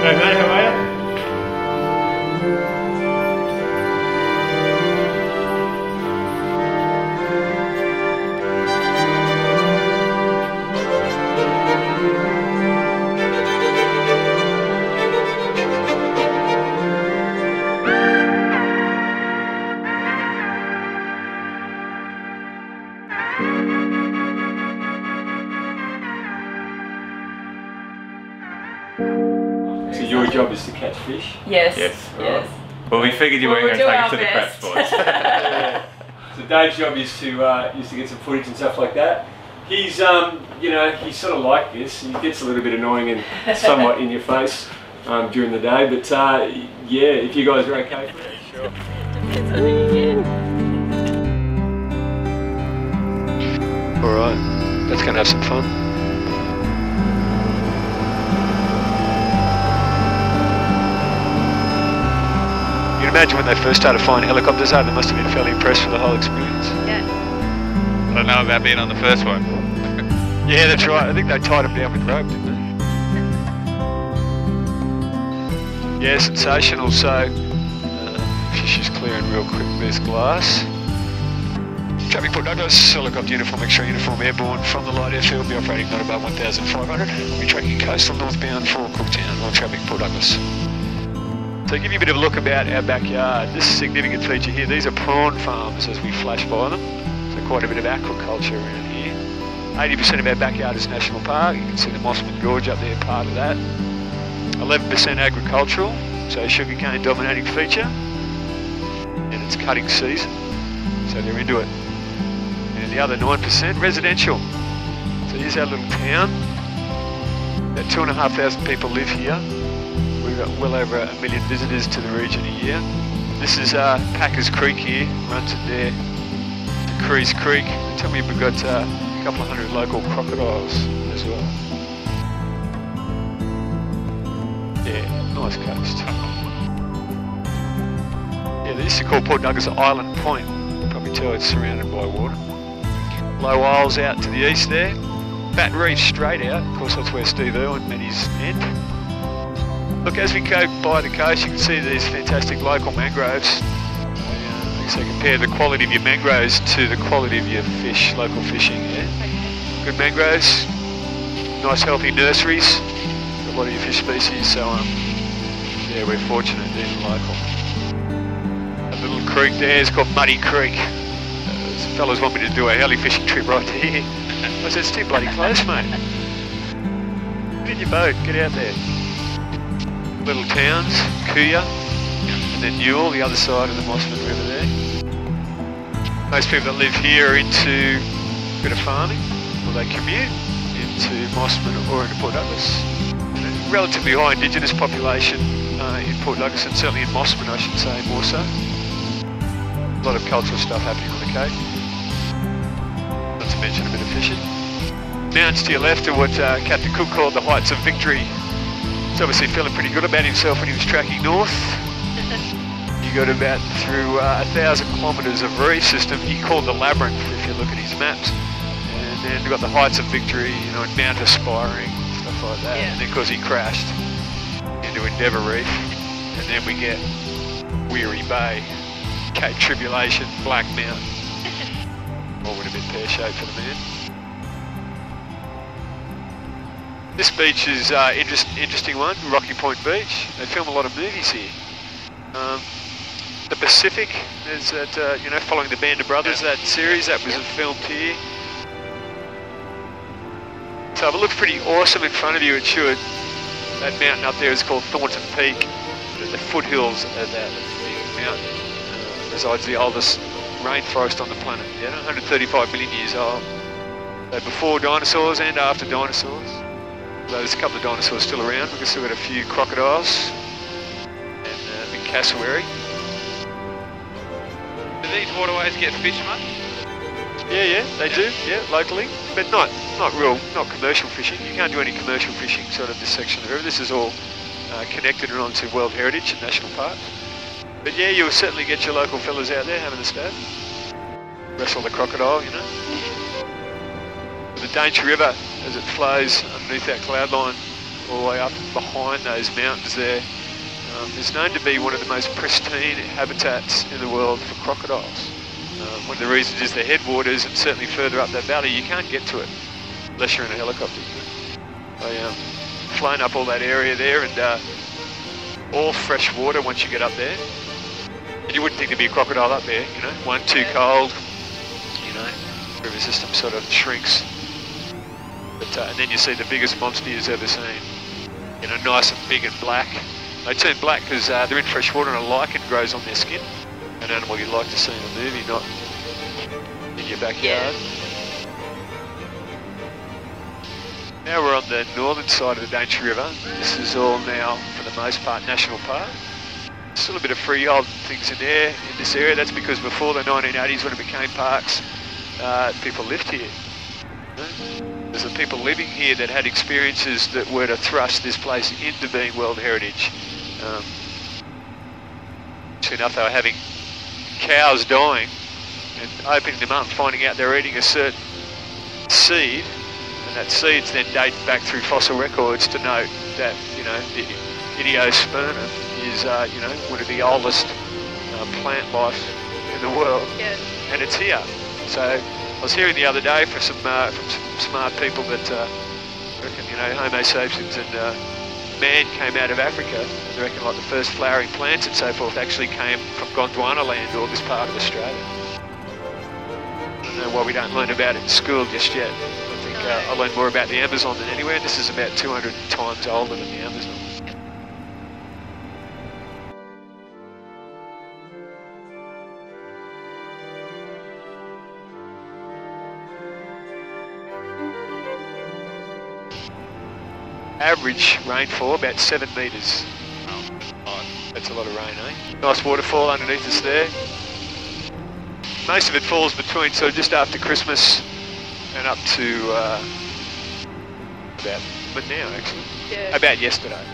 G'day mate, how are you? So your job is to catch fish? Yes. Yes. Yes. Well, we figured you weren't going to take us to the crab best. spots. Yeah. So Dave's job is to get some footage and stuff like that. He's you know, he's sort of like this. He gets a little bit annoying and somewhat in your face during the day. But yeah, if you guys are okay for it, sure. Depends on who you get. All right, that's going to have some fun. You can imagine when they first started flying helicopters out, they must have been fairly impressed with the whole experience. Yeah. I don't know about being on the first one. Yeah, that's right. I think they tied them down with rope, didn't they? Yeah, sensational. So, fish is clearing real quick. There's glass. Traffic Port Douglas, helicopter uniform, X-ray uniform, airborne from the light airfield, be operating not above 1,500. We'll be tracking coastal northbound for Cooktown on Traffic Port Douglas. So to give you a bit of a look about our backyard, this is a significant feature here. These are prawn farms as we flash by them. So quite a bit of aquaculture around here. 80% of our backyard is national park. You can see the Mossman Gorge up there, part of that. 11% agricultural, so sugarcane dominating feature. And it's cutting season, so they're into it. And the other 9% residential. So here's our little town. About 2,500 people live here. We've got well over 1 million visitors to the region a year. This is Packers Creek here, runs it there to Crease Creek. They tell me we've got a couple of hundred local crocodiles as well. Yeah, nice coast. Yeah, they used to call Port Douglas Island Point. You can probably tell it's surrounded by water. Low Isles out to the east there. Baton Reef straight out. Of course, that's where Steve Irwin met his end. Look, as we go by the coast, you can see these fantastic local mangroves. So compare the quality of your mangroves to the quality of your fish, local fishing. Yeah? Good mangroves, nice healthy nurseries, a lot of your fish species. So yeah, we're fortunate being local. A little creek there is called Muddy Creek. Some fellas want me to do a heli fishing trip right here. I said, it's too bloody close, mate. Get in your boat, get out there. Little towns, Kuya, and then Newell, the other side of the Mossman River there. Most people that live here are into a bit of farming, or they commute into Mossman or into Port Douglas. And a relatively high Indigenous population in Port Douglas, and certainly in Mossman I should say more so. A lot of cultural stuff happening on the Cape, not to mention a bit of fishing. Mountains to your left are what Captain Cook called the Heights of Victory. He's obviously feeling pretty good about himself when he was tracking north. You got about through 1,000 kilometres of reef system he called the Labyrinth if you look at his maps. And then we've got the Heights of Victory, you know, and Mount Aspiring, stuff like that. Yeah. And then of course he crashed into Endeavour Reef. And then we get Weary Bay, Cape Tribulation, Black Mountain. All would have been pear-shaped for the man. This beach is an interesting one, Rocky Point Beach. They film a lot of movies here. The Pacific, there's that, you know, following the Band of Brothers, that series, that was filmed here. So if it looks pretty awesome in front of you, it should. That mountain up there is called Thornton Peak. The foothills of that mountain resides the oldest rainforest on the planet. Yeah, 135 million years old. So before dinosaurs and after dinosaurs. There's a couple of dinosaurs still around. We've still got a few crocodiles and a big cassowary. Do these waterways get fish much? Yeah, they do. Yeah, locally, but not commercial fishing. You can't do any commercial fishing sort of this section of the river. This is all connected and onto World Heritage and National Park. But yeah, you'll certainly get your local fellas out there having a stab. Wrestle the crocodile, you know. The Daintree River, as it flows underneath that cloud line, all the way up behind those mountains there. Is known to be one of the most pristine habitats in the world for crocodiles. One of the reasons is the headwaters, and certainly further up that valley you can't get to it unless you're in a helicopter. I've flown up all that area there, and all fresh water once you get up there. And you wouldn't think there'd be a crocodile up there, you know, one too cold, you know, river system sort of shrinks. But, and then you see the biggest monster you've ever seen, you know, nice and big and black. They turn black because they're in fresh water and a lichen grows on their skin. An animal you'd like to see in a movie, not in your backyard. Yeah. Now we're on the northern side of the Daintree River. This is all now, for the most part, national park. Still a bit of freehold things in there, in this area. That's because before the 1980s, when it became parks, people lived here. There's the people living here that had experiences that were to thrust this place into being World Heritage. Soon enough, they were having cows dying and opening them up and finding out they're eating a certain seed, and that seed's then dated back through fossil records to note that, you know, the Idiospermum is, you know, one of the oldest plant life in the world, and it's here. So I was hearing the other day from some smart people that reckon, you know, Homo sapiens and man came out of Africa. They reckon like the first flowering plants and so forth actually came from Gondwana land, or this part of Australia. I don't know why we don't learn about it in school just yet. I think I learned more about the Amazon than anywhere. This is about 200 times older than the Amazon. Average rainfall about 7 metres. That's a lot of rain, eh? Nice waterfall underneath us there. Most of it falls between sort of just after Christmas and up to but now actually. Yeah. About yesterday.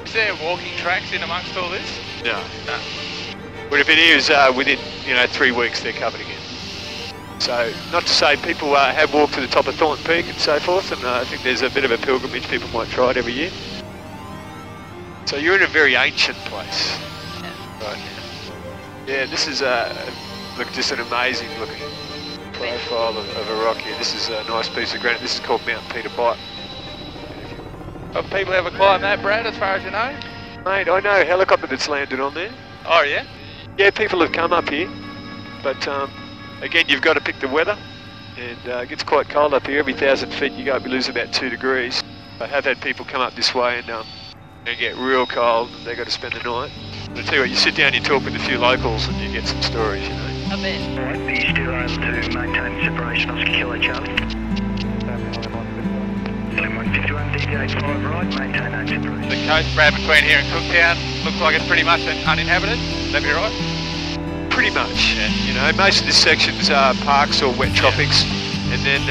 Is there walking tracks in amongst all this? No. But if it is, within, you know, 3 weeks they're covered again. So, not to say people have walked to the top of Thornton Peak and so forth, and I think there's a bit of a pilgrimage, people might try it every year. So you're in a very ancient place right now. Yeah, this is look, just an amazing looking profile of a rock here. This is a nice piece of granite. This is called Mount Peter Bight. Have people ever climbed that, Brad, as far as you know? Mate, I know a helicopter that's landed on there. Oh, yeah? Yeah, people have come up here, but again, you've got to pick the weather, and it gets quite cold up here. Every 1,000 feet you go up, you lose about 2 degrees. I have had people come up this way and get real cold, and they've got to spend the night. But I tell you what, you sit down, you talk with a few locals, and you get some stories, you know. I bet. Alright, are you still able to maintain separation Oscar Kilo Charlie? 151 DJ 5 right, maintain that separation. The coast, Brad, between here and Cooktown, looks like it's pretty much uninhabited. Would that be right? Pretty much, you know. Most of this section's parks or wet tropics, and then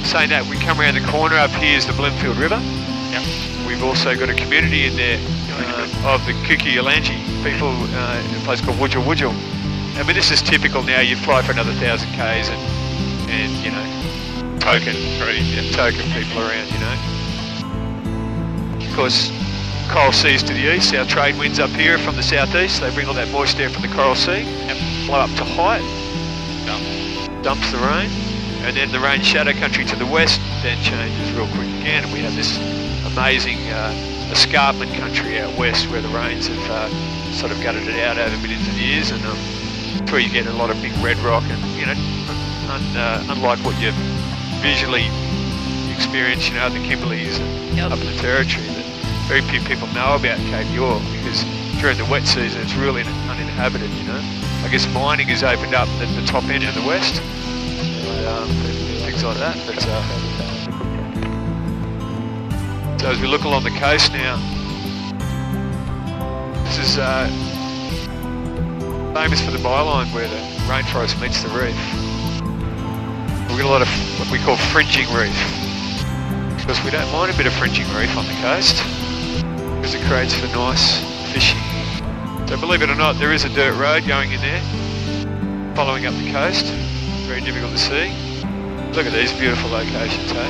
saying that, we come around the corner. Up here is the Blimfield River. Yep. We've also got a community in there of the Kuku-Yalanji people in a place called Wujal Wujal. I mean, this is typical now. You fly for another 1,000 k's and you know, token people around, you know. Of course, coral seas to the east. Our trade winds up here from the southeast. They bring all that moist air from the coral sea, blow up to height, dumps the rain, and then the rain shadow country to the west then changes real quick again, and we have this amazing escarpment country out west where the rains have sort of gutted it out over millions of years, and it's where you get a lot of big red rock, and you know, unlike what you visually experience, you know, the Kimberleys and up in the territory, that very few people know about Cape York, because during the wet season it's really uninhabited, you know. I guess mining has opened up at the top end of the west, things like that. But, so as we look along the coast now, this is famous for the byline where the rainforest meets the reef. We've got a lot of what we call fringing reef, because we don't mind a bit of fringing reef on the coast, because it creates for nice fishing. So believe it or not, there is a dirt road going in there, following up the coast. Very difficult to see. Look at these beautiful locations, hey?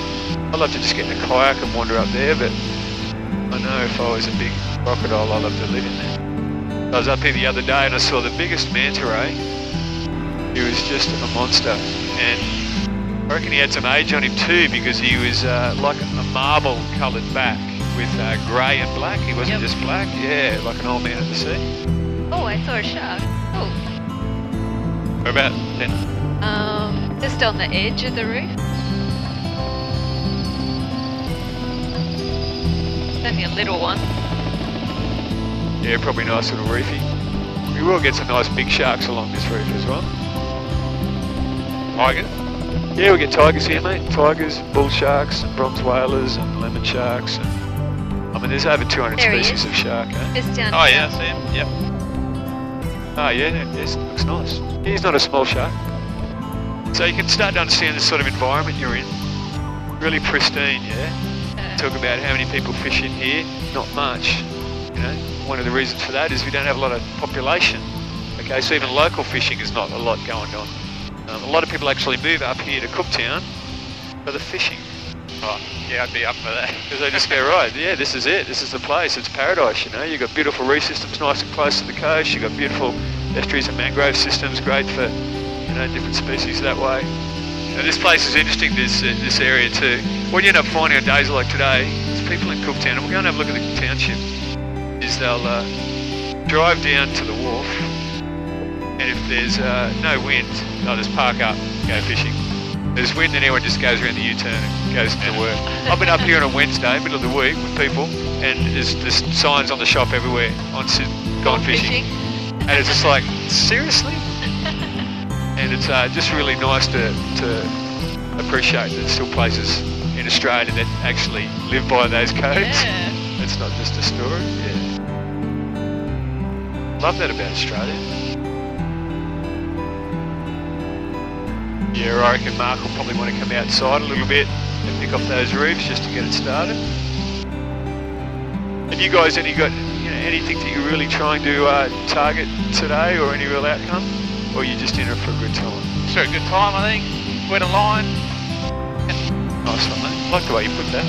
I'd love to just get in a kayak and wander up there, but I know if I was a big crocodile, I'd love to live in there. I was up here the other day and I saw the biggest manta ray. He was just a monster, and I reckon he had some age on him too, because he was like a marble coloured back with grey and black. He wasn't just black, yeah, like an old man at the sea. Oh, I saw a shark. Oh. Where about then? Just on the edge of the roof. It's only a little one. Yeah, probably nice little reefy. We will get some nice big sharks along this reef as well. Tigers? Yeah, we get tigers here, mate. Tigers, bull sharks, and bronze whalers, and lemon sharks. And, I mean, there's over 200 There he species is. of shark, eh? Just down Oh here. yeah, I see him. Yep. Oh yeah, yes, looks nice. He's not a small shark. So you can start to understand the sort of environment you're in. Really pristine, yeah? Talk about how many people fish in here, not much. You know, one of the reasons for that is we don't have a lot of population. Okay, so even local fishing is not a lot going on. A lot of people actually move up here to Cooktown for the fishing. Oh, yeah, I'd be up for that. Because they just go, right, yeah, this is it, this is the place, it's paradise, you know. You've got beautiful reef systems nice and close to the coast, you've got beautiful estuaries and mangrove systems, great for, you know, different species that way. And this place is interesting, this area too. What you end up finding on days like today is people in Cooktown, and we'll go and have a look at the township, is they'll drive down to the wharf, and if there's no wind, they'll just park up, go fishing. There's wind and everyone just goes around the U-turn and goes to work. I've been up here on a Wednesday, middle of the week, with people, and there's signs on the shop everywhere on gone fishing. And it's just like, seriously? And it's just really nice to appreciate that there's still places in Australia that actually live by those codes. Yeah. It's not just a story. Yeah. Love that about Australia. Yeah, I reckon Mark will probably want to come outside a little bit and pick off those reefs just to get it started. Have you guys got anything that you're really trying to target today, or any real outcome? Or are you just in it for a good time? Sure, a good time, I think. Wet a line. Nice one, mate. I like the way you put that.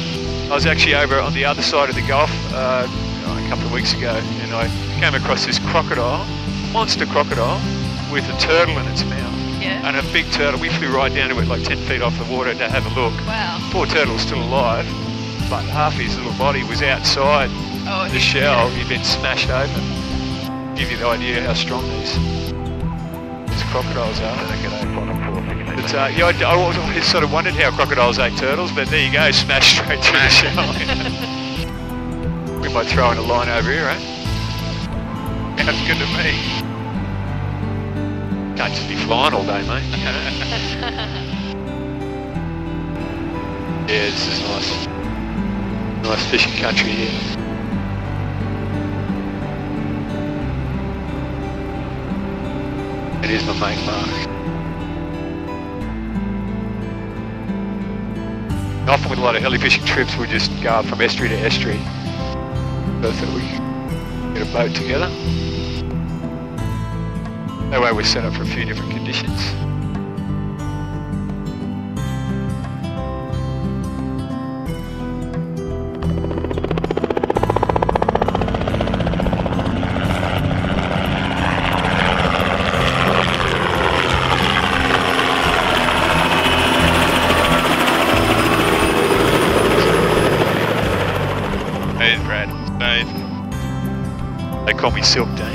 I was actually over on the other side of the Gulf a couple of weeks ago, and I came across this crocodile, monster crocodile, with a turtle in its mouth. Yeah. And a big turtle. We flew right down to it, like 10 feet off the water to have a look. Wow. Poor turtle's still alive, but half his little body was outside the shell. He'd been smashed open. Give you the idea how strong these crocodiles are. But, yeah, I always sort of wondered how crocodiles ate turtles, but there you go, smashed straight through the shell. We might throw in a line over here, eh? Sounds good to me. Can't just be flying all day, mate. Yeah, this is nice. Nice fishing country here. It is my mate Mark. And often with a lot of heli fishing trips, we just go up from estuary to estuary. So that we get a boat together. That way we're set up for a few different conditions. Hey, Brad. Dave. They call me Silk Dane.